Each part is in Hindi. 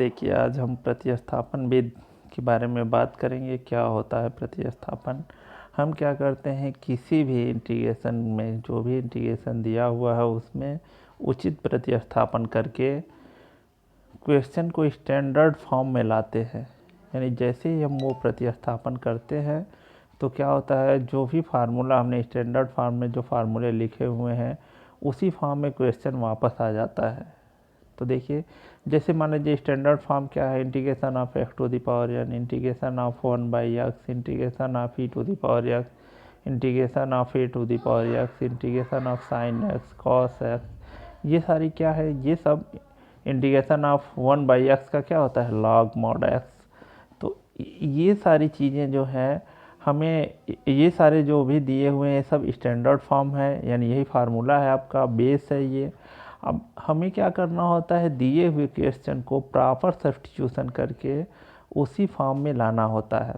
देखिए, आज हम प्रतिस्थापन विधि के बारे में बात करेंगे। क्या होता है प्रतिस्थापन? हम क्या करते हैं, किसी भी इंटीग्रेशन में जो भी इंटीग्रेशन दिया हुआ है उसमें उचित प्रतिस्थापन करके क्वेश्चन को स्टैंडर्ड फॉर्म में लाते हैं। यानी जैसे ही हम वो प्रतिस्थापन करते हैं तो क्या होता है, जो भी फार्मूला हमने स्टैंडर्ड फॉर्म में जो फार्मूले लिखे हुए हैं उसी फॉर्म में क्वेश्चन वापस आ जाता है। तो देखिए, जैसे मान लीजिए स्टैंडर्ड फॉर्म क्या है, integration of x to the power n, integration of 1/x, integration of e to the power x, integration of a to the power x, integration of sine x, cos x. ये सारी क्या है, ये सब इंटीग्रेशन ऑफ 1/x का क्या होता है, लॉग मॉड एक्स। तो ये सारी चीज़ें जो हैं हमें, ये सारे जो भी दिए हुए हैं सब स्टैंडर्ड फॉर्म है, यानी यही फार्मूला है, आपका बेस है ये। अब हमें क्या करना होता है, दिए हुए क्वेश्चन को प्रॉपर सब्स्टिट्यूशन करके उसी फॉर्म में लाना होता है।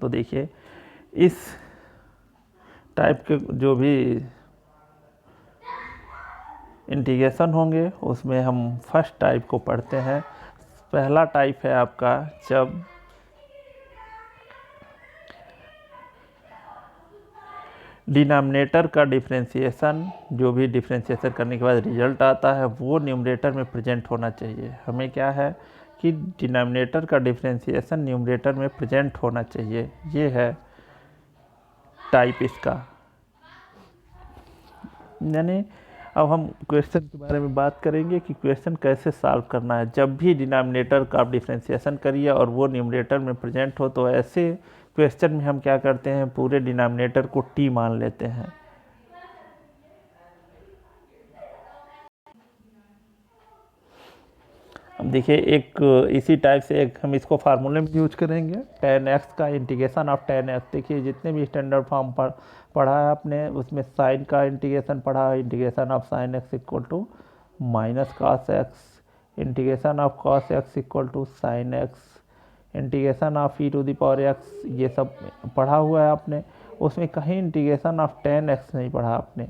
तो देखिए, इस टाइप के जो भी इंटीग्रेशन होंगे उसमें हम फर्स्ट टाइप को पढ़ते हैं। पहला टाइप है आपका, जब डिनोमिनेटर का डिफ्रेंशिएशन, जो भी डिफ्रेंशिएशन करने के बाद रिजल्ट आता है वो न्यूमरेटर में प्रेजेंट होना चाहिए। हमें क्या है कि डिनोमिनेटर का डिफ्रेंशिएशन न्यूमरेटर में प्रेजेंट होना चाहिए। ये है टाइप इसका। यानी अब हम क्वेश्चन के बारे में बात करेंगे कि क्वेश्चन कैसे सॉल्व करना है। जब भी डिनोमिनेटर का आप डिफ्रेंशिएशन करिए और वो न्यूमरेटर में प्रेजेंट हो तो ऐसे क्वेश्चन में हम क्या करते हैं, पूरे डिनोमिनेटर को टी मान लेते हैं। अब देखिए, एक इसी टाइप से एक हम इसको फार्मूले में यूज करेंगे, tan x का इंटीग्रेशन ऑफ tan x। देखिए, जितने भी स्टैंडर्ड फॉर्म पढ़ा है आपने उसमें साइन का इंटीग्रेशन पढ़ा है, integration of sine x equal to minus cos x, integration of cos x equal to sine x, integration of e to the power x, ये सब पढ़ा हुआ है आपने। उसमें कहीं इंटीग्रेशन ऑफ tan x नहीं पढ़ा आपने।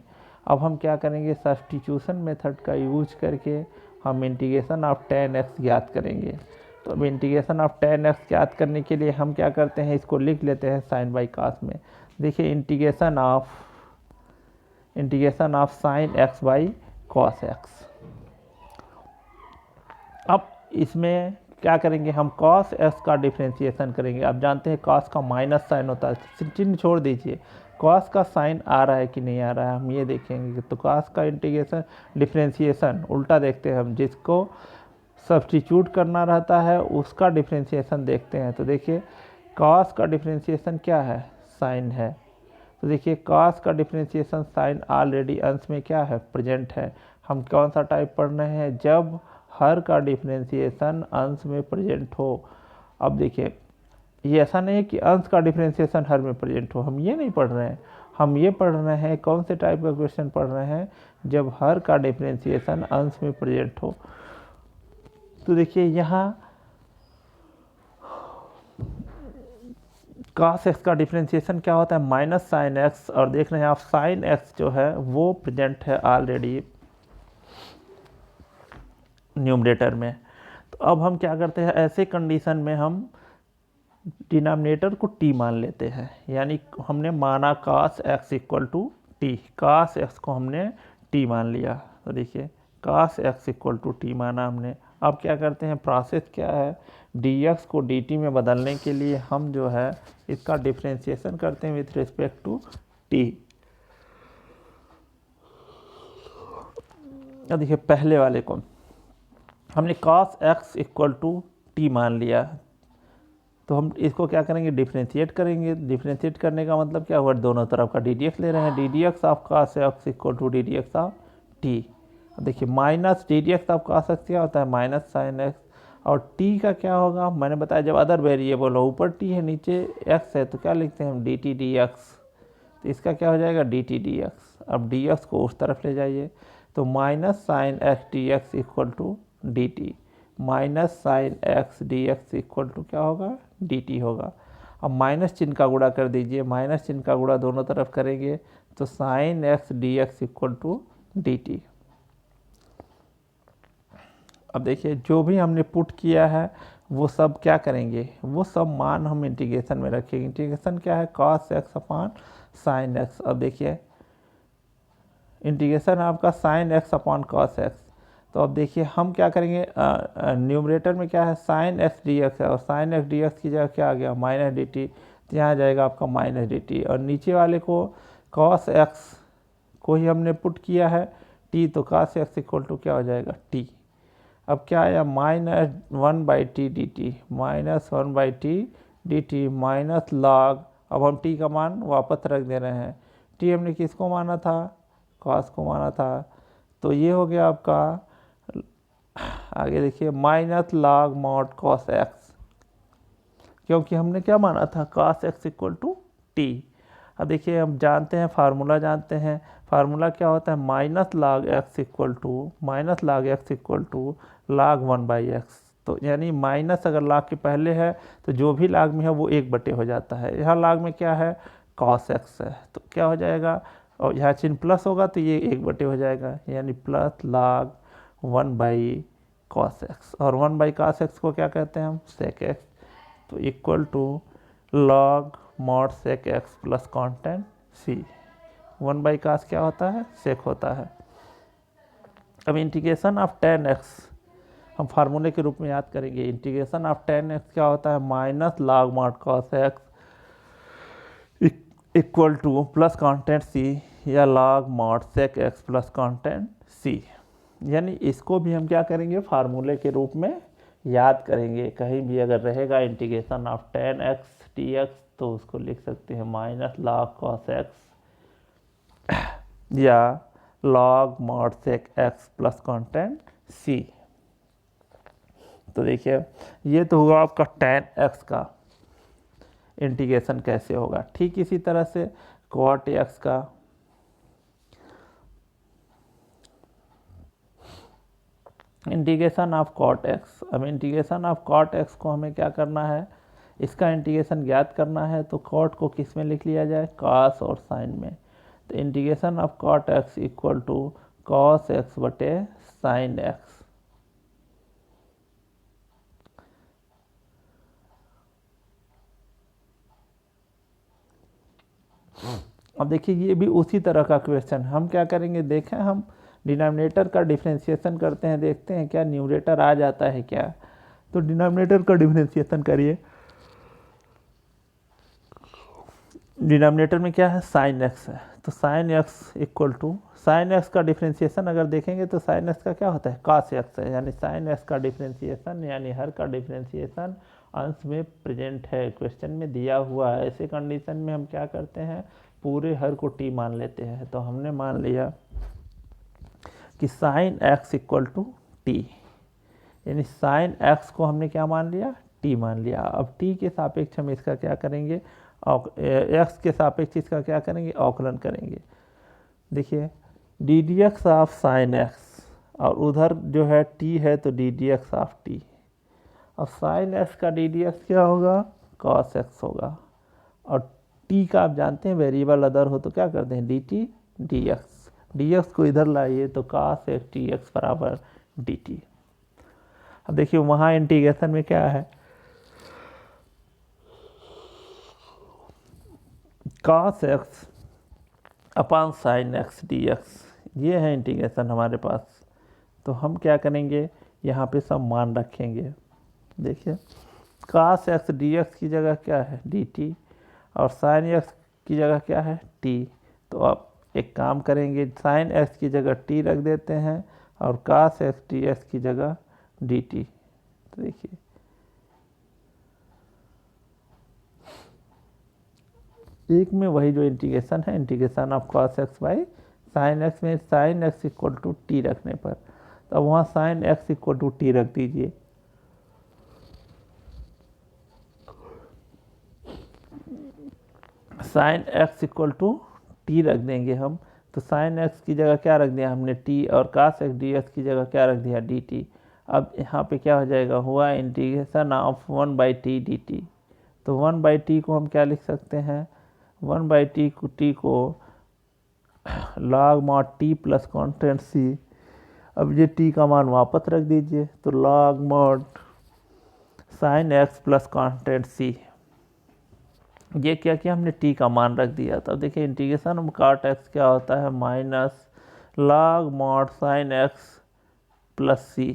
अब हम क्या करेंगे, सब्स्टिट्यूशन मेथड का यूज करके हम इंटीग्रेशन ऑफ tan x ज्ञात करेंगे। तो अब इंटीग्रेशन ऑफ tan x ज्ञात करने के लिए हम क्या करते हैं, इसको लिख लेते हैं साइन बाई कॉस में। देखिए, integration of sine x by cos x. अब इसमें क्या करेंगे, हम cos x का डिफ्रेंशिएशन करेंगे। आप जानते हैं cos का माइनस साइन होता है, चिन्ह छोड़ दीजिए, cos का साइन आ रहा है कि नहीं आ रहा है हम ये देखेंगे। तो cos का इंटीग्रेशन डिफ्रेंशिएशन उल्टा देखते हैं हम, जिसको सब्स्टिट्यूट करना रहता है उसका डिफ्रेंशिएशन देखते हैं। तो देखिए, cos का डिफ्रेंशिएशन क्या है, साइन है। तो देखिए, cos का डिफ्रेंशिएशन साइन ऑलरेडी अंश में क्या है, प्रेजेंट है। हम कौन सा टाइप पढ़ रहे हैं, जब हर का डिफ्रेंशिएशन अंश में प्रेजेंट हो। अब देखिए, ये ऐसा नहीं है कि अंश का डिफ्रेंशिएशन हर में प्रेजेंट हो, हम ये नहीं पढ़ रहे हैं। हम ये पढ़ रहे हैं, कौन से टाइप का क्वेश्चन पढ़ रहे हैं, जब हर का डिफ्रेंशिएशन अंश में प्रेजेंट हो। तो देखिए, यहाँ cos x का डिफ्रेंशिएशन क्या होता है, माइनस साइन एक्स, और देख रहे हैं आप साइन एक्स जो है वो प्रेजेंट है ऑलरेडी न्यूमरेटर में। तो अब हम क्या करते हैं, ऐसे कंडीशन में हम डिनोमिनेटर को t मान लेते हैं। यानी हमने माना cos x equal to t, cos x को हमने t मान लिया। तो देखिए, cos x equal to t माना हमने। अब क्या करते हैं, प्रोसेस क्या है, dx को dt में बदलने के लिए हम जो है इसका डिफ्रेंशिएशन करते हैं विथ रिस्पेक्ट टू t। अब देखिए, पहले वाले को हमने cos x equal to t मान लिया, तो हम इसको क्या करेंगे, डिफ्रेंशिएट करेंगे। डिफ्रेंशिएट करने का मतलब क्या हुआ, दोनों तरफ का डी डी एक्स ले रहे हैं, d d x of cos x equal to d d x of t. देखिए, minus d d x of cos x क्या होता है, माइनस साइन एक्स, और टी का क्या होगा, मैंने बताया जब अदर वेरिएबल हो, ऊपर टी है नीचे एक्स है, तो क्या लिखते हैं हम, डी टी डी एक्स। तो इसका क्या हो जाएगा, डी टी डी एक्स। अब डी एक्स को उस तरफ ले जाइए, तो minus sine x d x equal to d t, minus sine x d x equal to क्या होगा, डी टी होगा। अब माइनस चिन्ह का गुणा कर दीजिए, माइनस चिन्ह का गुणा दोनों तरफ करेंगे तो sine x d x equal to d t. अब देखिए जो भी हमने पुट किया है वो सब क्या करेंगे, वो सब मान हम इंटीग्रेशन में रखेंगे। इंटीग्रेशन क्या है, cos x upon sine x. अब देखिए इंटीग्रेशन आपका sine x upon cos x, तो अब देखिए हम क्या करेंगे, न्यूमरेटर में क्या है साइन एक्स डी एक्स है और साइन एक्स डी एक्स की जगह क्या आ गया माइनस डी टी, तो यहाँ आ जाएगा आपका माइनस डी टी। और नीचे वाले को कॉस एक्स को ही हमने पुट किया है टी, तो कॉस एक्स इक्वल टू क्या हो जाएगा टी। अब क्या आया minus 1/t D t, minus 1/t D t minus log. अब हम t का मान वापस रख दे रहे हैं, t हमने किसको माना था, cos को माना था, तो ये हो गया आपका। आगे देखिए minus log mod cos x, क्योंकि हमने क्या माना था cos x equal to t. अब देखिए हम जानते हैं फार्मूला जानते हैं, फार्मूला क्या होता है minus log x equal to minus log x equal to log 1/x। तो यानी माइनस अगर log के पहले है तो जो भी log में है वो 1/, हो जाता है। यहाँ log में क्या है cos x है, तो क्या हो जाएगा, और यहाँ चिन्ह प्लस होगा तो ये 1/, हो जाएगा, यानी प्लस log 1/cos x। और 1/cos x को क्या कहते हैं हम sec x, तो equal to log mod sec x plus content c। 1/cos क्या होता है sec होता है। अब इंटीग्रेशन ऑफ tan x हम फार्मूले के रूप में याद करेंगे। इंटीग्रेशन ऑफ tan x क्या होता है minus log mod cos x equal two plus content c या log mod sec x plus content c। यानी इसको भी हम क्या करेंगे फार्मूले के रूप में याद करेंगे। कहीं भी अगर रहेगा integration of tan x dx तो उसको लिख सकते हैं माइनस log cos x या log mod sec x plus content c। तो देखिए ये तो हुआ आपका tan x का इंटीग्रेशन कैसे होगा। ठीक इसी तरह से cot x का, इंटीग्रेशन ऑफ cot x। अब इंटीग्रेशन ऑफ cot x को हमें क्या करना है, इसका इंटीग्रेशन ज्ञात करना है, तो cot को किस में लिख लिया जाए cos और sin में। तो इंटीग्रेशन ऑफ cot x equal to cos x बटे sin x। अब देखिए ये भी उसी तरह का क्वेश्चन हम क्या करेंगे, देखें हम डिनोमिनेटर का डिफरेंशिएशन करते हैं, देखते हैं क्या न्यूमरेटर आ जाता है क्या। तो डिनोमिनेटर का डिफरेंशिएशन करिए, डिनोमिनेटर में क्या है साइन एक्स है, तो sine x equal to sine x का डिफरेंशिएशन अगर देखेंगे तो साइन एक्स का क्या होता है कॉस एक्स है, यानी साइन एक्स का डिफरेंशिएशन यानी हर का डिफरेंशिएशन अंश में प्रेजेंट है, क्वेश्चन में दिया हुआ है। ऐसे कंडीशन में हम क्या करते हैं पूरे हर को टी मान लेते हैं। तो हमने मान लिया कि sine x equal to t, यानी साइन एक्स को हमने क्या मान लिया टी मान लिया। अब टी के सापेक्ष हम इसका क्या करेंगे एक्स के सापेक्ष इसका क्या करेंगे अवकलन करेंगे। देखिए d d x of sine x और उधर जो है टी है तो d d x of T. अब साइन एक्स का डी डी एक्स क्या होगा कॉस एक्स होगा, और टी का आप जानते हैं वेरिएबल अदर हो तो क्या करते हैं D t d x, d x को इधर लाइए तो कॉस एक्स टी एक्स बराबर डी टी। अब देखिए वहाँ इंटीग्रेशन में क्या है cos x upon sine x d x, ये है इंटीग्रेशन हमारे पास। तो हम क्या करेंगे यहाँ पे सब मान रखेंगे। देखिए cos x डी एक्स की जगह क्या है डी टी और साइन x की जगह क्या है t। तो अब एक काम करेंगे साइन x की जगह t रख देते हैं और cos x डी एक्स की जगह डी टी। तो देखिए एक में वही जो इंटीग्रेशन है integration of cos x by sine x में sine x equal to t रखने पर, तो अब वहाँ sine x equal to t रख दीजिए। Sine x equal to t रख देंगे हम, तो साइन एक्स की जगह क्या रख दिया हमने टी और cos x डी एक्स की जगह क्या रख दिया डी टी। अब यहाँ पे क्या हो जाएगा हुआ इंटीग्रेशन ऑफ 1/t dt, तो 1/t को हम क्या लिख सकते हैं, 1/t को log mod t plus constant c। अब ये t का मान वापस रख दीजिए, तो log mod sin x plus constant c। ये क्या किया हमने, t का मान रख दिया। तो देखिए इंटीग्रेशन ऑफ cot x क्या होता है, minus log mod sin x plus c,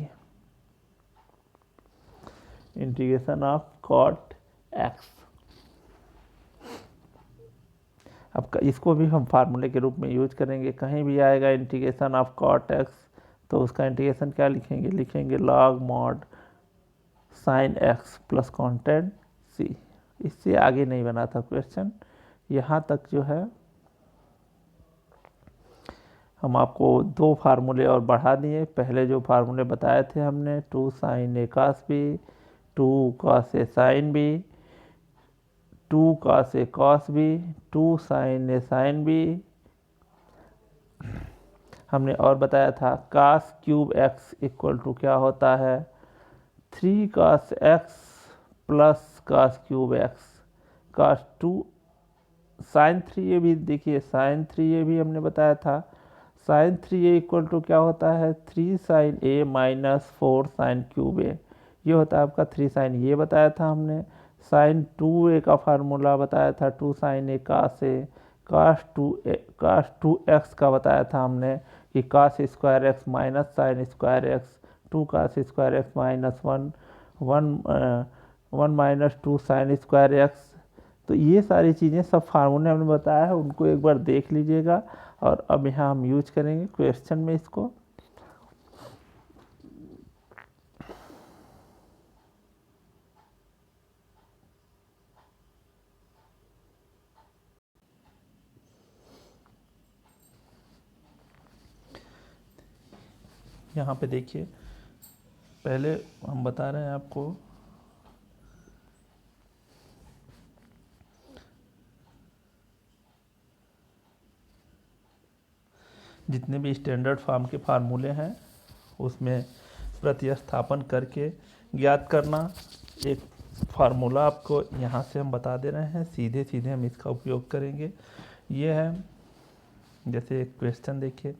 integration ऑफ cot x। अब इसको भी हम फार्मूले के रूप में यूज करेंगे, कहीं भी आएगा इंटीग्रेशन ऑफ cot x तो उसका इंटीग्रेशन क्या लिखेंगे, लिखेंगे log mod sin x plus constant c। इससे आगे नहीं बना था क्वेश्चन, यहाँ तक जो है हम आपको 2 फार्मूले और बढ़ा दिए। पहले जो फार्मूले बताए थे हमने, 2 sin a cos b, 2 cos a sin b, 2 cos a cos b, 2 sin a sin b। हमने और बताया था cos cube x equal to क्या होता है, 3 cos x plus cos cube x, cos 2 sin 3a भी देखिए, sin 3a भी हमने बताया था, sin 3a इक्वल टू क्या होता है, 3 sin a minus 4 sin cube a। ये होता है आपका 3 sin, ये बताया था हमने। sin 2a का फार्मूला बताया था 2 sin a cos a। cos 2x का बताया था हमने कि cos square x minus sine square x, 2 cos square x minus 1 minus 2 sine square x। तो ये सारी चीज़ें सब फार्मूले हमने बताया है, उनको एक बार देख लीजिएगा। और अब यहाँ हम यूज करेंगे क्वेश्चन में इसको। यहाँ पे देखिए, पहले हम बता रहे हैं आपको जितने भी स्टैंडर्ड फॉर्म के फार्मूले हैं उसमें प्रतिस्थापन करके ज्ञात करना। एक फार्मूला आपको यहाँ से हम बता दे रहे हैं, सीधे सीधे हम इसका उपयोग करेंगे। ये है, जैसे एक क्वेश्चन देखिए,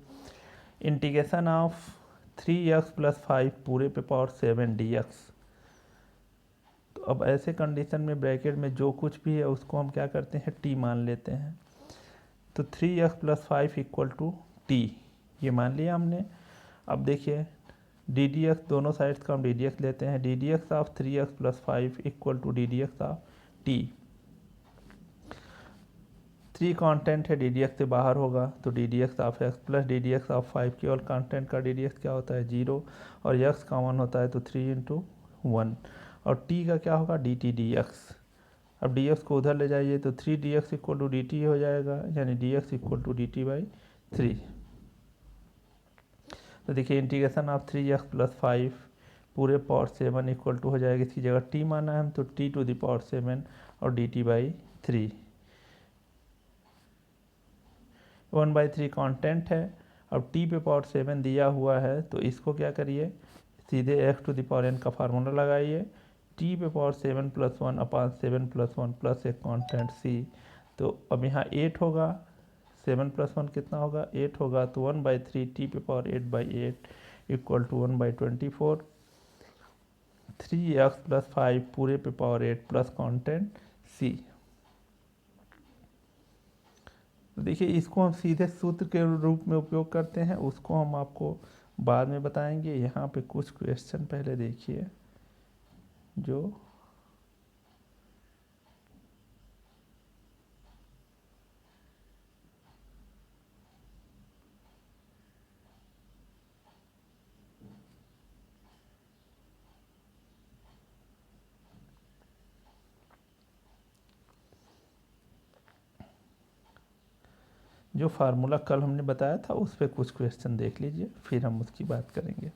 इंटीग्रेशन ऑफ 3x प्लस 5 पूरे पे पावर 7 dx। तो अब ऐसे कंडीशन में ब्रैकेट में जो कुछ भी है उसको हम क्या करते हैं, t मान लेते हैं। तो 3x plus 5 equal to t, ये मान लिया हमने। अब देखिए डी डी एक्स, दोनों साइड्स का हम डी डी एक्स लेते हैं, d d x of 3x plus 5 equal to d d x of t। 3 constant है, डी डी एक्स से बाहर होगा, तो d d x of x plus d d x of 5, केवल कांस्टेंट का डी डी एक्स क्या होता है 0, और x कॉमन होता है तो 3 इंटू 1, और t का क्या होगा डी टी डी एक्स। अब डी एक्स को उधर ले जाइए तो 3 d x equal to d t हो जाएगा, यानी d x equal to d t by 3। तो देखिए इंटीग्रेशन ऑफ 3x प्लस 5 पूरे पावर 7 इक्वल टू हो जाएगा, इसकी जगह t माना है हम तो t टू द पावर 7 और dt बाई 3। 1/3 कांस्टेंट है। अब t पे पावर 7 दिया हुआ है तो इसको क्या करिए, सीधे x to the power n का फार्मूला लगाइए, t पे power 7 plus 1 upon 7 plus 1 plus एक कांस्टेंट c। तो अब यहाँ 8 होगा, 7 प्लस 1 कितना होगा 8 होगा, तो 1/3 t पे power 8/8 equal to 1/24। 3x plus 5 पूरे पे पावर 8 प्लस कांस्टेंट c। तो देखिए इसको हम सीधे सूत्र के रूप में उपयोग करते हैं, उसको हम आपको बाद में बताएंगे। यहाँ पे कुछ क्वेश्चन पहले देखिए जो फार्मूला कल हमने बताया था उस पर कुछ क्वेश्चन देख लीजिए, फिर हम उसकी बात करेंगे।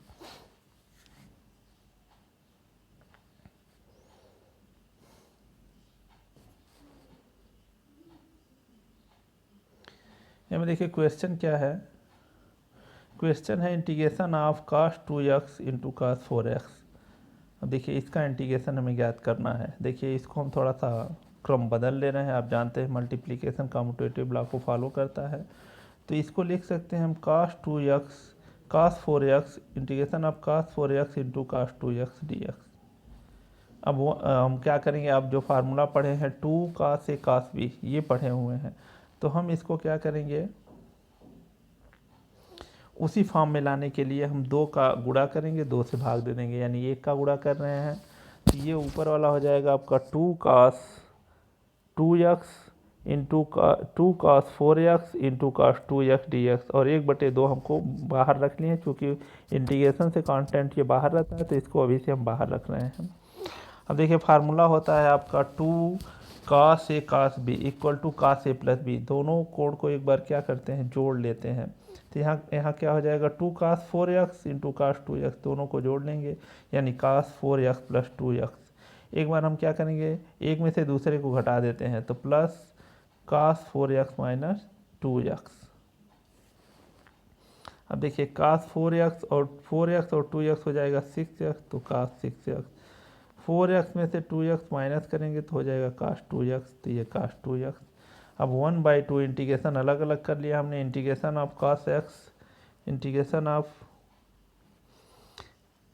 यहाँ देखिए क्वेश्चन क्या है, क्वेश्चन है integration of cos 2x into cos 4x। अब देखिए इसका इंटीग्रेशन हमें ज्ञात करना है। देखिए इसको हम थोड़ा सा क्रम बदल ले रहे हैं। आप जानते हैं मल्टीप्लिकेशन कम्यूटेटिव लॉ को फॉलो करता है। तो इसको लिख सकते हैं हम cos 2x cos 4x integration of cos 4x into cos 2x dx। अब हम क्या करेंगे, आप जो फार्मूला पढ़े हैं 2 cos a cos b ये पढ़े हुए हैं, तो हम इसको क्या करेंगे, उसी फॉर्म में लाने के लिए हम 2 का गुणा करेंगे, 2 से भाग दे देंगे, यानी 1 का गुणा कर रहे हैं तो ये ऊपर वाला हो जाएगा आपका 2 cos 2x into 2 cos 4x into cos 2x dx, और 1/2 हमको बाहर रख लिए क्योंकि इंटीग्रेशन से कांस्टेंट ये बाहर रहता है, तो इसको अभी से हम बाहर रख रहे हैं। अब देखिए फार्मूला होता है आपका 2 cos a cos b equal to cos a plus b। दोनों कोण को एक बार क्या करते हैं, जोड़ लेते हैं। तो यहाँ क्या हो जाएगा 2 cos 4x into cos 2x, दोनों को जोड़ लेंगे यानी cos 4x प्लस 2x। एक बार हम क्या करेंगे, एक में से दूसरे को घटा देते हैं, तो plus cos 4x minus 2x। अब देखिए cos 4x और 2x हो जाएगा 6x, तो cos 6x। 4x में से 2x माइनस करेंगे तो हो जाएगा cos 2x, तो ये cos 2x। अब 1/2 इंटीग्रेशन अलग अलग कर लिया हमने, integration of cos x integration of,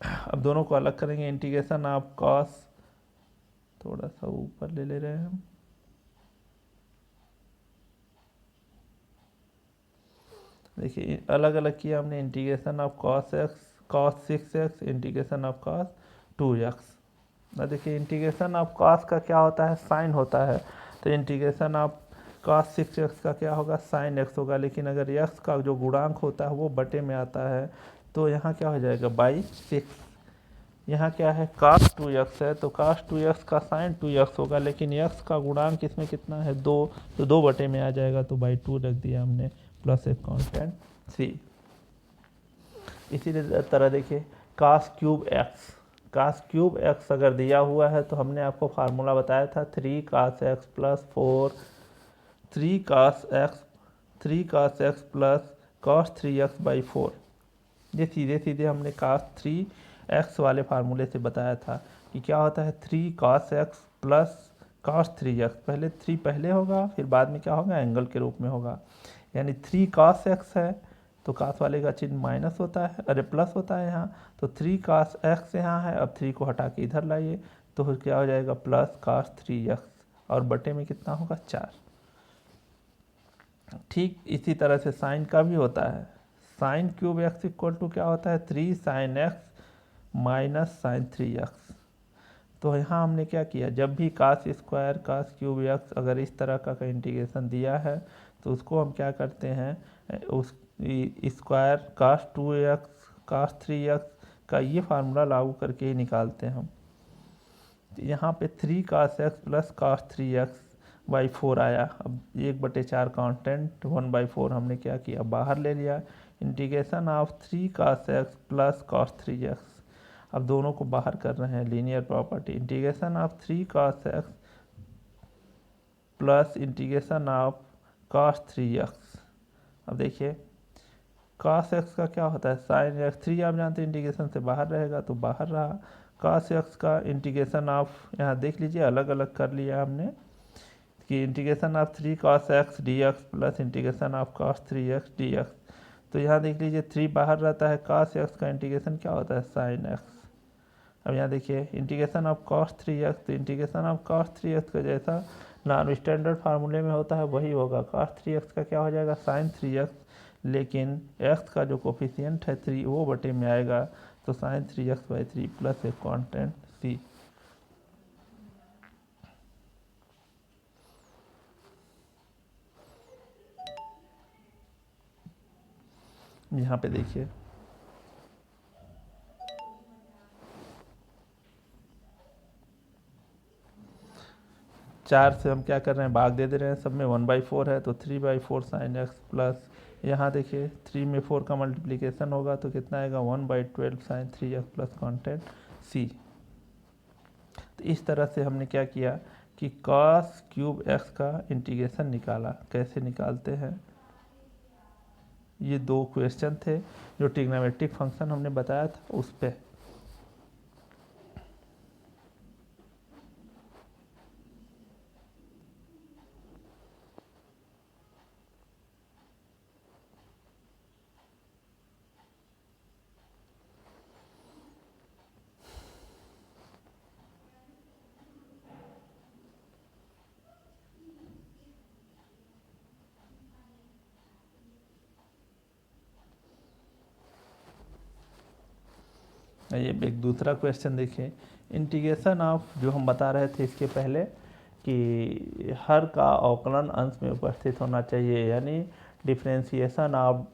अब दोनों को अलग करेंगे, इंटीग्रेशन ऑफ cos, थोड़ा सा ऊपर ले रहे हैं हम, देखिए अलग अलग किया हमने, integration of cos 6x integration of cos 2x। ना देखिए इंटीग्रेशन ऑफ cos का क्या होता है, साइन होता है, तो इंटीग्रेशन ऑफ cos 6x का क्या होगा, साइन x होगा। लेकिन अगर x का जो गुणांक होता है वो बटे में आता है, तो यहाँ क्या हो जाएगा बाई 6। यहाँ क्या है cos 2x है, तो cos 2x का साइन 2x होगा, लेकिन x का गुणांक इसमें कितना है 2, तो 2 बटे में आ जाएगा, तो बाई 2 रख दिया हमने, प्लस एक कॉन्स्टेंट c। इसी तरह देखिए cos क्यूब x अगर दिया हुआ है तो हमने आपको फार्मूला बताया था 3 cos x plus 4 3 cos x plus cos 3x by 4। ये सीधे सीधे हमने cos 3x वाले फार्मूले से बताया था कि क्या होता है 3 cos x plus cos 3x। पहले 3 पहले होगा, फिर बाद में क्या होगा, एंगल के रूप में होगा, यानी 3 cos x है तो cos वाले का चिन्ह माइनस होता है, अरे प्लस होता है यहाँ, तो 3 cos x यहाँ है, अब 3 को हटा के इधर लाइए तो फिर क्या हो जाएगा प्लस cos 3x, और बटे में कितना होगा 4। ठीक इसी तरह से साइन का भी होता है, sine cube x equal to क्या होता है 3 sin x minus sign 3x। तो यहाँ हमने क्या किया, जब भी cos square cos cube x अगर इस तरह का इंटीग्रेशन दिया है तो उसको हम क्या करते हैं, उस square cos 2x cos 3x का ये फार्मूला लागू करके ही निकालते हैं हम। यहाँ पे 3 cos x plus cos 3x by 4 आया। अब 1/4 कांस्टेंट 1/4 हमने क्या किया, बाहर ले लिया, integration of 3 cos x plus cos 3x। अब दोनों को बाहर कर रहे हैं, linear property, integration of 3 cos x plus integration of cos 3x। अब देखिए cos x का क्या होता है साइन x, 3 आप जानते हैं इंटीग्रेशन से बाहर रहेगा तो बाहर रहा, cos x का इंटीग्रेशन ऑफ, यहाँ देख लीजिए अलग अलग कर लिया हमने कि integration of 3 cos x dx plus integration of cos 3x dx। तो यहाँ देख लीजिए 3 बाहर रहता है, cos x का इंटीग्रेशन क्या होता है साइन x। अब यहाँ देखिए इंटीग्रेशन ऑफ cos 3x, तो इंटीग्रेशन ऑफ cos 3x का जैसा नॉन स्टैंडर्ड फार्मूले में होता है वही होगा, cos 3x का क्या हो जाएगा साइन 3x, लेकिन x का जो कोफिशिएंट है 3 वो बटे में आएगा, तो साइन 3x बाई 3 प्लस एक कॉन्स्टेंट c। यहाँ पे देखिए 4 से हम क्या कर रहे हैं, भाग दे रहे हैं, सब में 1/4 है, तो 3/4 साइन x प्लस, यहाँ देखिए 3 में 4 का मल्टीप्लिकेशन होगा तो कितना आएगा 1/12 sign 3x plus constant c। तो इस तरह से हमने क्या किया कि cos क्यूब x का इंटीग्रेशन निकाला। कैसे निकालते हैं, ये 2 क्वेश्चन थे जो ट्रिग्नोमेट्रिक फंक्शन हमने बताया था उस पे। ये एक दूसरा क्वेश्चन देखिए, इंटीग्रेशन ऑफ, जो हम बता रहे थे इसके पहले कि हर का अवकलन अंश में उपस्थित होना चाहिए, यानी डिफ्रेंशिएशन ऑफ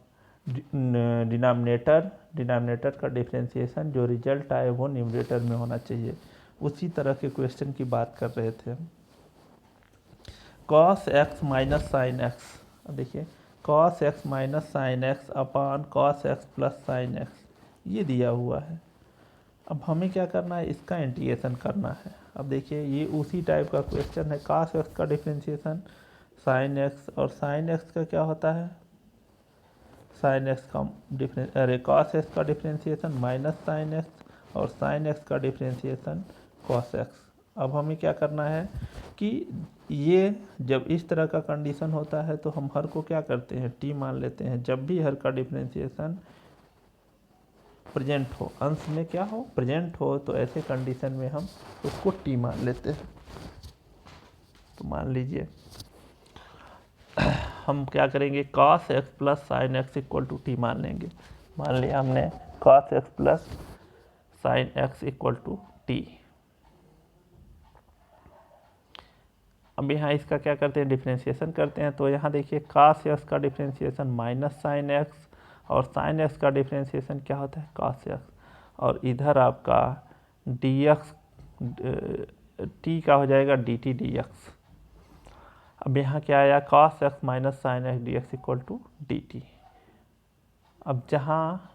डिनोमिनेटर का डिफ्रेंशिएशन जो रिजल्ट आए वो न्यूमरेटर में होना चाहिए। उसी तरह के क्वेश्चन की बात कर रहे थे हम। cos x minus sine x, अब देखिए cos x minus sine x upon cos x plus sine x, ये दिया हुआ है। अब हमें क्या करना है, इसका इंटीग्रेशन करना है। अब देखिए ये उसी टाइप का क्वेश्चन है, cos x का डिफ्रेंशिएशन साइन एक्स, और साइन एक्स का क्या होता है, साइन एक्स का cos x का डिफ्रेंशिएशन माइनस साइन एक्स, और साइन एक्स का डिफ्रेंशिएशन cos x। अब हमें क्या करना है कि ये जब इस तरह का कंडीशन होता है तो हम हर को क्या करते हैं, t मान लेते हैं। जब भी हर का डिफ्रेंशिएशन प्रेजेंट हो, अंश में क्या हो, प्रेजेंट हो, तो ऐसे कंडीशन में हम उसको t मान लेते हैं। तो मान लीजिए हम क्या करेंगे, cos x plus sine x equal to t मान लेंगे। मान लिया हमने cos x plus sine x equal to t. अब यहाँ इसका क्या करते हैं, डिफ्रेंशिएशन करते हैं। तो यहाँ देखिए cos x का डिफ्रेंशिएशन माइनस साइन एक्स, और साइन एक्स का डिफ्रेंशिएशन क्या होता है, cos x, और इधर आपका dx t का हो जाएगा dt dx। अब यहाँ क्या आया, cos x minus sine x dx equal to dt। अब जहाँ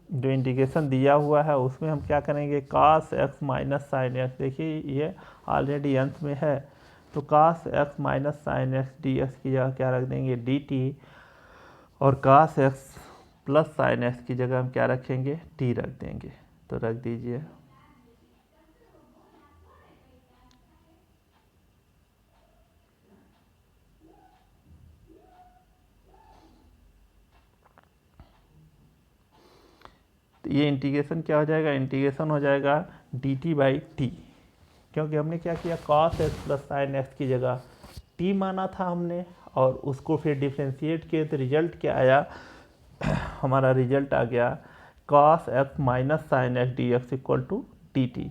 जो इंटीग्रेशन दिया हुआ है उसमें हम क्या करेंगे, cos x minus sine x, देखिए ये ऑलरेडी अंश में है, तो cos x minus sine x dx की जगह क्या रख देंगे, dt, और cos x plus sine x की जगह हम क्या रखेंगे, t रख देंगे। तो रख दीजिए। तो ये इंटीग्रेशन क्या हो जाएगा, इंटीग्रेशन हो जाएगा dt बाई टी, क्योंकि हमने क्या किया, cos x plus sine x की जगह t माना था हमने, और उसको फिर डिफ्रेंशिएट किए तो रिजल्ट क्या आया, हमारा रिजल्ट आ गया cos x minus sine x d x equal to d t.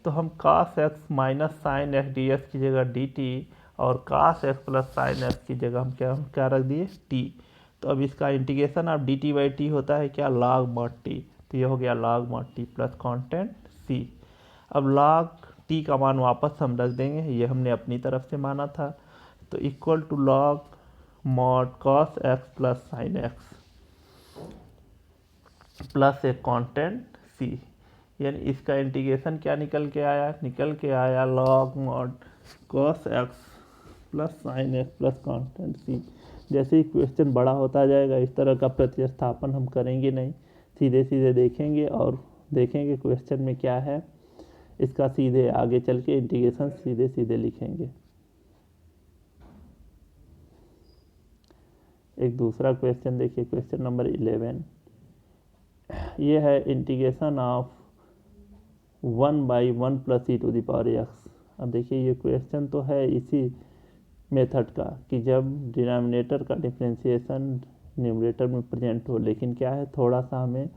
तो हम cos x minus sine x d x की जगह डी टी, और cos x plus sine x की जगह हम क्या रख दिए, t। तो अब इसका इंटीग्रेशन अब डी टी बाई टी होता है क्या, log mod t। तो ये हो गया log mod t plus content c। अब log t का मान वापस हम रख देंगे, ये हमने अपनी तरफ से माना था। तो equal to log mod cos x plus sine x plus एक कॉन्टेंट c, यानी इसका इंटीग्रेशन क्या निकल के आया, निकल के आया log mod cos x plus sine x plus content c। जैसे ही क्वेश्चन बड़ा होता जाएगा इस तरह का प्रतिस्थापन हम करेंगे नहीं, सीधे सीधे देखेंगे और देखेंगे क्वेश्चन में क्या है, इसका सीधे आगे चल के इंटीग्रेशन सीधे सीधे लिखेंगे। एक दूसरा क्वेश्चन देखिए, क्वेश्चन नंबर 11। ये है integration of 1/1 plus e to the power x. अब देखिए ये क्वेश्चन तो है इसी मेथड का कि जब डिनोमिनेटर का डिफ्रेंशिएशन न्यूमरेटर में प्रेजेंट हो, लेकिन क्या है, थोड़ा सा हमें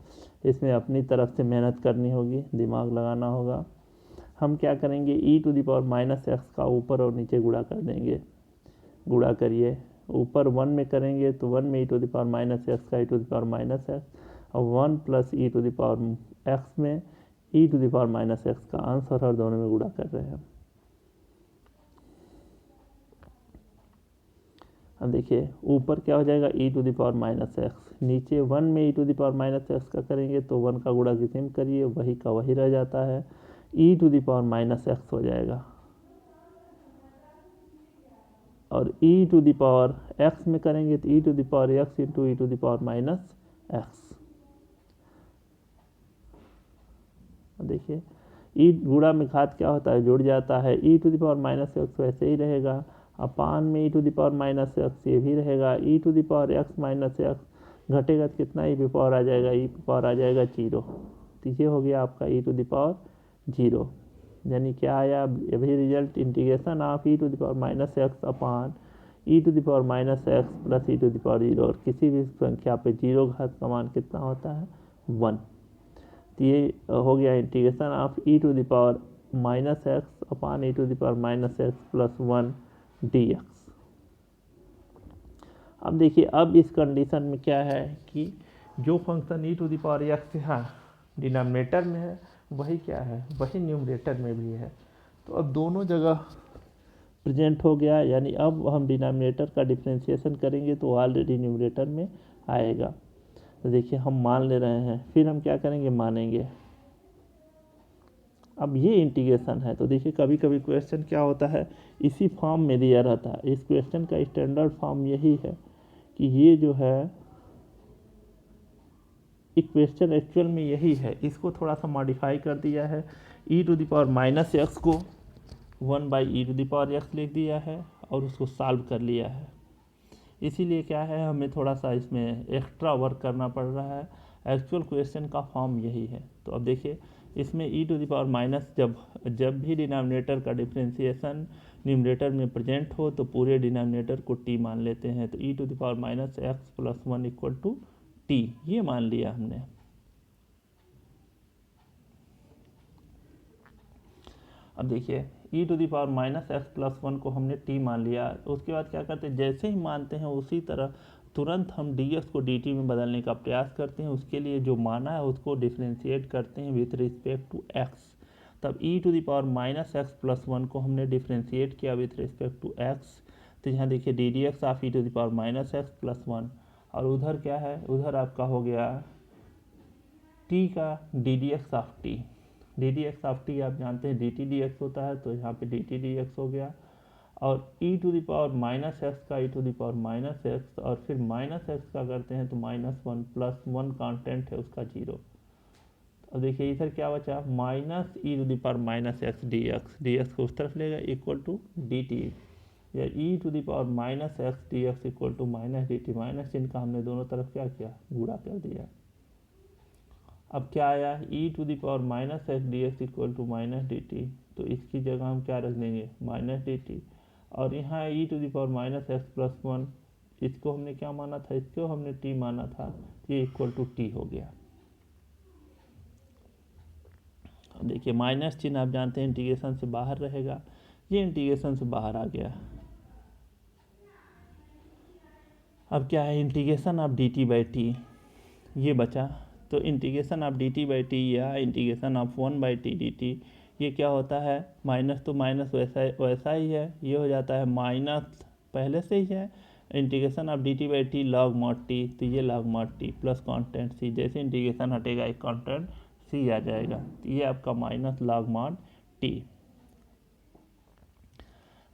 इसमें अपनी तरफ से मेहनत करनी होगी, दिमाग लगाना होगा। हम क्या करेंगे, e to the power minus x का ऊपर और नीचे गुणा कर देंगे। गुणा करिए, ऊपर 1 में करेंगे तो 1 में e to the power minus x का e to the power minus x, और 1 plus e to the power x में e to the power minus x का आंसर, और दोनों में गुणा कर रहे हैं। अब देखिए ऊपर क्या हो जाएगा, e to the power minus x, नीचे 1 में e to the power minus x का करेंगे तो 1 का गुणा किसी में करिए, वही का वही रह जाता है, e to the power minus x हो जाएगा। और e to the power x में करेंगे तो e to the power x into e to the power minus x. देखिए ई गुणा में घात क्या होता है, जुड़ जाता है, e to the power minus x वैसे ही रहेगा, अपान में e to the power minus x ये भी रहेगा, e to the power x minus x घटेगा तो कितना ई पे पावर आ जाएगा, ई पे पावर आ जाएगा 0। तो ये हो गया आपका ई टू द पावर 0, यानी क्या आया अभी result, integration of e to the power minus x upon e to the power minus x plus e to the power 0, और किसी भी संख्या पे 0 घात का मान कितना होता है 1। तो ये हो गया integration of e to the power minus x upon e to the power minus x plus 1 d x. अब देखिए, अब इस कंडीशन में क्या है कि जो function e to the power x है डिनोमिनेटर में है, वही क्या है, वही न्यूमरेटर में भी है। तो अब दोनों जगह प्रेजेंट हो गया, यानी अब हम डिनोमिनेटर का डिफ्रेंशिएशन करेंगे तो ऑलरेडी न्यूमरेटर में आएगा। तो देखिए हम मान ले रहे हैं, फिर हम क्या करेंगे, मानेंगे। अब ये इंटीग्रेशन है, तो देखिए कभी कभी क्वेश्चन क्या होता है, इसी फॉर्म में दिया रहता है। इस क्वेश्चन का स्टैंडर्ड फॉर्म यही है कि ये जो है इक्वेशन एक्चुअल में यही है, इसको थोड़ा सा मॉडिफाई कर दिया है। E to the power minus x को 1/e⁻x लिख दिया है और उसको सॉल्व कर लिया है। इसीलिए क्या है, हमें थोड़ा सा इसमें एक्स्ट्रा वर्क करना पड़ रहा है। एक्चुअल क्वेश्चन का फॉर्म यही है। तो अब देखिए, इसमें ई टू द पावर माइनस जब भी डिनोमिनेटर का डिफ्रेंशिएशन न्यूमरेटर में प्रेजेंट हो तो पूरे डिनोमिनेटर को टी मान लेते हैं। तो e to the power minus x plus 1 equal to t, ये मान लिया हमने। अब देखिए, e to the power minus x plus 1 को हमने टी मान लिया। उसके बाद क्या करते हैं, जैसे ही मानते हैं उसी तरह तुरंत हम डी एक्स को डी टी में बदलने का प्रयास करते हैं। उसके लिए जो माना है उसको डिफ्रेंशिएट करते हैं विथ रिस्पेक्ट टू एक्स। तब e to the power minus x plus 1 को हमने डिफ्रेंशिएट किया विथ रिस्पेक्ट टू एक्स। तो यहाँ देखिए d d x of e to the power minus x plus 1, और उधर क्या है, उधर आपका हो गया टी का D d x of T. D d x of T आप जानते हैं डी टी डी एक्स होता है, तो यहाँ पे डी टी डी एक्स हो गया। और e to the power minus x का e to the power minus x, और फिर माइनस एक्स का करते हैं तो -1 प्लस 1 कॉन्स्टेंट है उसका 0। अब देखिए इधर क्या बचा, minus e to the power minus x d x को उस तरफ लेगा इक्वल टू डी टी, या e to the power minus x d x equal to minus d t. Minus चिन्ह का हमने दोनों तरफ क्या किया, गुणा कर दिया। अब क्या आया, e to the power minus x d x equal to minus d t, तो इसकी जगह हम क्या रख देंगे, माइनस डी टी। और यहाँ e to the power minus x plus 1, इसको हमने क्या माना था, इसको हमने टी माना था, ये इक्वल टू टी हो गया। अब देखिए माइनस चिन्ह आप जानते हैं इंटीग्रेशन से बाहर रहेगा, ये इंटीग्रेशन से बाहर आ गया। अब क्या है, integration of d t by T ये बचा। तो इंटीग्रेशन of d t by T या इंटीग्रेशन ऑफ 1/t dt, ये क्या होता है, माइनस तो माइनस वैसा ही है, ये हो जाता है माइनस पहले से ही है। Integration of d t by t log mod t, तो ये log mod t plus constant c, जैसे इंटीग्रेशन हटेगा एक कांस्टेंट सी आ जाएगा, तो ये आपका माइनस लॉग मॉड टी।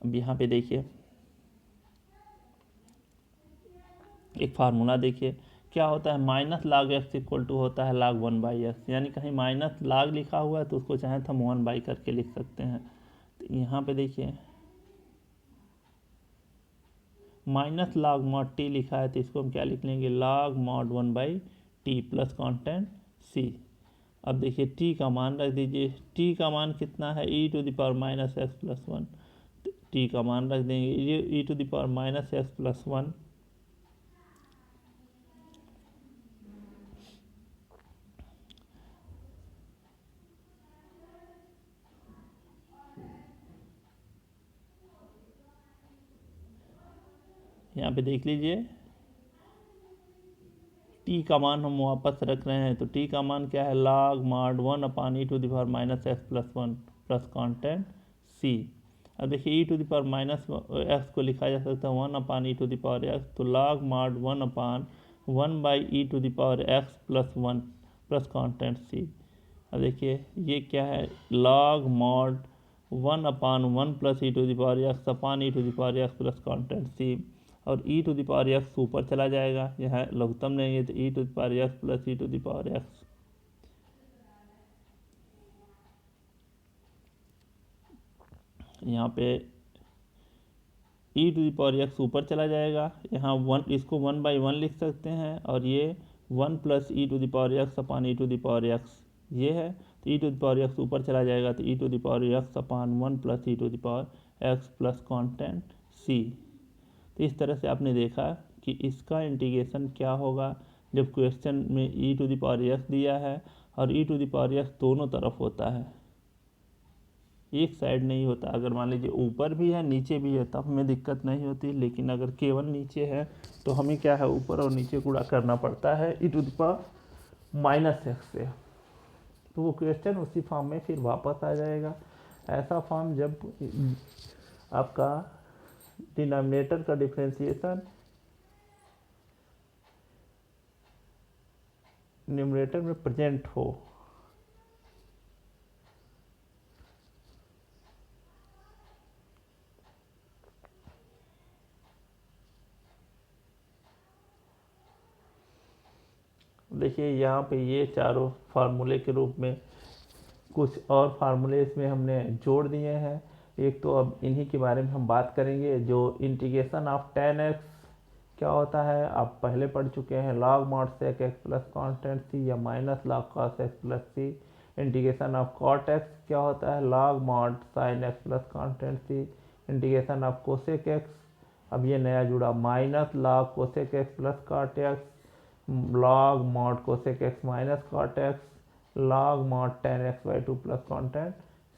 अब यहाँ पे देखिए एक फार्मूला देखिए क्या होता है, minus log x equal to होता है log 1/x, यानी कहीं माइनस लॉग लिखा हुआ है तो उसको चाहे तो हम 1/, करके लिख सकते हैं। तो यहाँ पे देखिए माइनस लॉग मॉड टी लिखा है, तो इसको हम क्या लिख लेंगे, log mod 1/t plus constant c. अब देखिए टी का मान रख दीजिए, टी का मान कितना है, e to the power minus x plus 1, t का मान रख देंगे, ये e to the power minus x plus 1, यहाँ पे देख लीजिए टी का मान हम वापस रख रहे हैं, तो टी का मान क्या है, log mod 1 upon e to the power minus x plus 1 plus constant c. अब देखिए e to the power minus x को लिखा जा सकता है 1 upon e to the power x, तो log mod 1 upon 1/e to the power x plus 1 plus constant c. अब देखिए ये क्या है, log mod 1 upon 1 plus e to the power x upon e to the power x plus constant c, और e to the power x ऊपर चला जाएगा, यहाँ लघुत्तम लेंगे तो e to the power x plus e to the power x. यहाँ पे e to the power x ऊपर चला जाएगा, यहाँ 1, इसको 1/1 लिख सकते हैं, और ये 1 plus e to the power x upon e to the power x ये है, तो e to the power x ऊपर चला जाएगा, तो e to the power x upon 1 plus e to the power x plus constant c. तो इस तरह से आपने देखा कि इसका इंटीग्रेशन क्या होगा जब क्वेश्चन में e to the power x दिया है और e to the power x दोनों तरफ होता है, एक साइड नहीं होता। अगर मान लीजिए ऊपर भी है नीचे भी है तब हमें दिक्कत नहीं होती, लेकिन अगर केवल नीचे है तो हमें क्या है ऊपर और नीचे गुणा करना पड़ता है e to the power -x से। तो वो क्वेश्चन उसी फॉर्म में फिर वापस आ जाएगा। ऐसा फॉर्म जब आपका डिनोमिनेटर का डिफरेंशिएशन न्यूमरेटर में प्रेजेंट हो, देखिए यहाँ पे ये चारों फार्मूले के रूप में कुछ और फार्मूले इसमें हमने जोड़ दिए हैं। एक तो अब इन्हीं के बारे में हम बात करेंगे। जो इंटीग्रेशन ऑफ tan x क्या होता है आप पहले पढ़ चुके हैं, log mod sec x plus constant c या minus log cos x plus c। Integration ऑफ cot x क्या होता है, log mod sin x plus constant c। Integration of cosec x अब ये नया जुड़ा, minus log cosec x plus cot x, log mod cosec x minus cot x, log mod tan x by 2 plus constant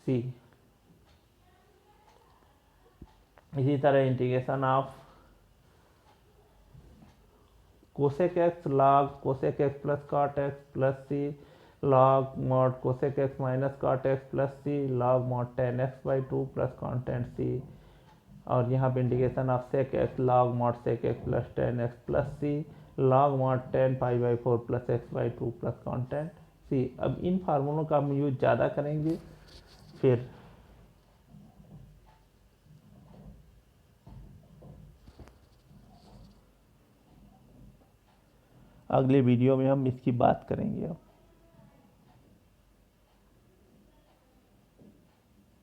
c। इसी तरह integration of cosec x log cosec x plus cot x plus c, log mod cosec x minus cot x plus c, log mod tan x by 2 plus constant c। और यहाँ पे integration of sec x log mod sec x plus tan x plus c, log mod tan pi by 4 plus x by 2 plus constant c। अब इन फार्मूलों का हम यूज ज़्यादा करेंगे। फिर अगले वीडियो में हम इसकी बात करेंगे।